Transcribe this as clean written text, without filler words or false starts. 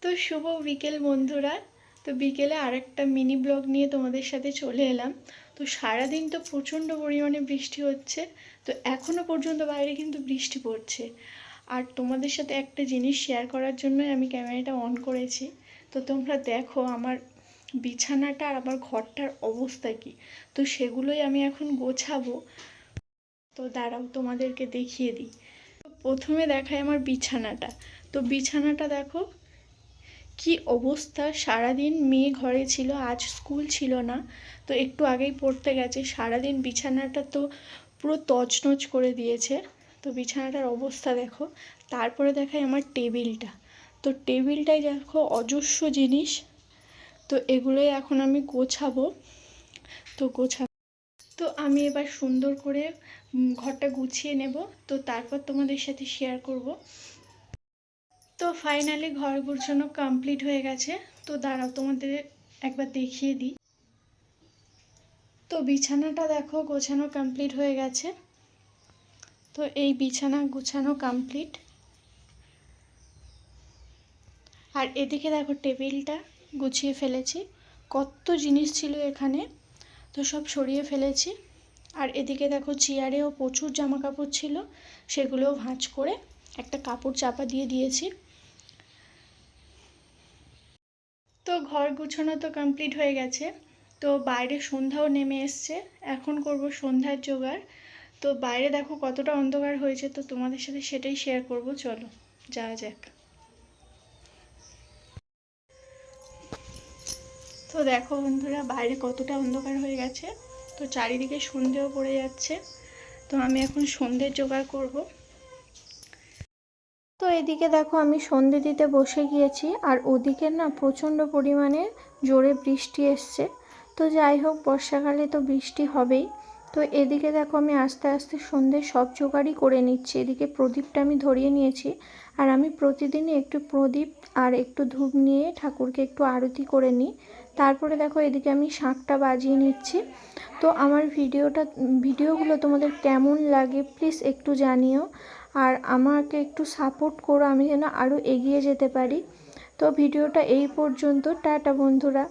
তো শুভ বিকেল বন্ধুরা। তো বিকেলে আরেকটা মিনি ব্লগ নিয়ে তোমাদের সাথে চলে এলাম। তো সারাদিন তো প্রচণ্ড পরিমাণে বৃষ্টি হচ্ছে। তো এখনও পর্যন্ত বাইরে কিন্তু বৃষ্টি পড়ছে। আর তোমাদের সাথে একটা জিনিস শেয়ার করার জন্যই আমি ক্যামেরাটা অন করেছি। তো তোমরা দেখো আমার বিছানাটা আর আমার ঘরটার অবস্থা কী। তো সেগুলোই আমি এখন গোছাবো। তো দাঁড়াও তোমাদেরকে দেখিয়ে দিই। প্রথমে দেখাই আমার বিছানাটা। তো বিছানাটা দেখো কি অবস্থা। সারাদিন মেয়ে ঘরে ছিল, আজ স্কুল ছিল না, তো একটু আগেই পড়তে গেছে। সারাদিন বিছানাটা তো পুরো তছনছ করে দিয়েছে। তো বিছানাটার অবস্থা দেখো। তারপরে দেখাই আমার টেবিলটা। তো টেবিলটাই দেখো অজস্র জিনিস। তো এগুলোই এখন আমি গোছাবো। তো আমি এবার সুন্দর করে ঘরটা গুছিয়ে নেব। তো তারপর তোমাদের সাথে শেয়ার করব। তো ফাইনালি ঘর গোছানো কমপ্লিট হয়ে গেছে। তো দাঁড়াও তোমাদের একবার দেখিয়ে দিই। তো বিছানাটা দেখো গোছানো কমপ্লিট হয়ে গেছে। তো এই বিছানা গোছানো কমপ্লিট। আর এদিকে দেখো টেবিলটা গুছিয়ে ফেলেছি। কত জিনিস ছিল এখানে, তো সব সরিয়ে ফেলেছি। আর এদিকে দেখো চেয়ারেও প্রচুর জামা কাপড় ছিল, সেগুলোও ভাঁজ করে একটা কাপড় চাপা দিয়ে দিয়েছি। তো ঘর গুছানো তো কমপ্লিট হয়ে গেছে। তো বাইরে সন্ধ্যাও নেমে এসছে, এখন করব সন্ধ্যার জোগাড়। তো বাইরে দেখো কতটা অন্ধকার হয়েছে, তো তোমাদের সাথে সেটাই শেয়ার করব। চলো যাওয়া যাক। তো দেখো বন্ধুরা বাইরে কতটা অন্ধকার হয়ে গেছে। তো চারিদিকে সন্ধেও পড়ে যাচ্ছে। তো আমি এখন সন্ধ্যের জোগাড় করব। তো এদিকে দেখো আমি সন্ধে দিতে বসে গিয়েছি, আর ওদিকে না প্রচণ্ড পরিমাণে জোরে বৃষ্টি এসছে। তো যাই হোক, বর্ষাকালে তো বৃষ্টি হবেই। তো এদিকে দেখো আমি আস্তে আস্তে সন্ধ্যে সব জোগাড়ই করে নিচ্ছি। এদিকে প্রদীপটা আমি ধরিয়ে নিয়েছি, আর আমি প্রতিদিনই একটু প্রদীপ আর একটু ধূপ নিয়ে ঠাকুরকে একটু আরতি করে নিই। তারপরে দেখো এদিকে আমি শাঁখটা বাজিয়ে নিচ্ছি। তো আমার ভিডিওগুলো তোমাদের কেমন লাগে প্লিজ একটু জানিও, আর আমাকে একটু সাপোর্ট করো, আমি যেন আরও এগিয়ে যেতে পারি। তো ভিডিওটা এই পর্যন্ত। টাটা বন্ধুরা।